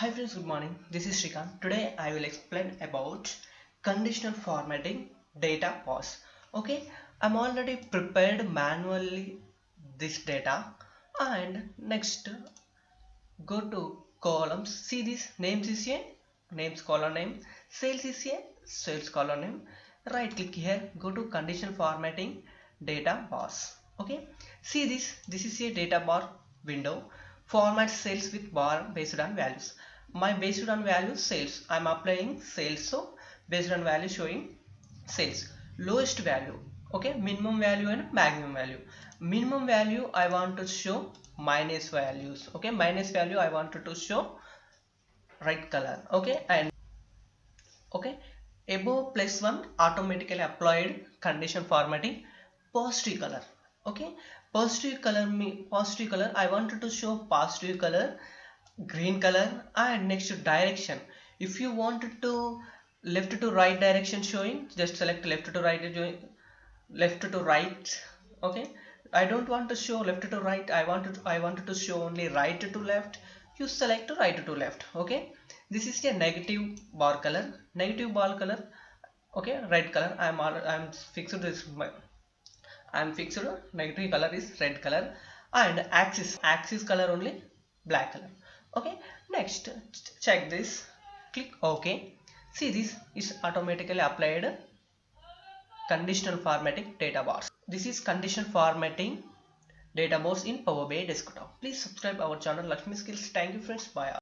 Hi friends, good morning. This is Shrikant. Today I will explain about conditional formatting data parse. Okay, I'm already prepared manually this data, and next go to columns. See this names is a names column name, sales is a sales column name. Right click here, go to conditional formatting data bars. Okay, see this is a data bar window. Format cells with bar based on values. My based on value sales, I'm applying sales, so based on value showing sales. Lowest value, okay, minimum value and maximum value. Minimum value I want to show minus values, okay, minus value I wanted to show right color, okay, and okay, above plus one automatically applied condition formatting positive color. Okay, positive color I wanted to show positive color, green color, and next to direction. If you wanted to left to right direction showing, just select left to right, left to right. Okay, I don't want to show left to right, I wanted to show only right to left. You select right to left. Okay, this is a negative bar color, negative bar color. Okay, red color, I'm fixed this, I'm fixed negative color is red color, and axis color only black color. Okay, next check this, click OK. See, this is automatically applied conditional formatting data bars. This is conditional formatting data bars in Power BI desktop. Please subscribe our channel Lakshmi Skills. Thank you friends. Bye.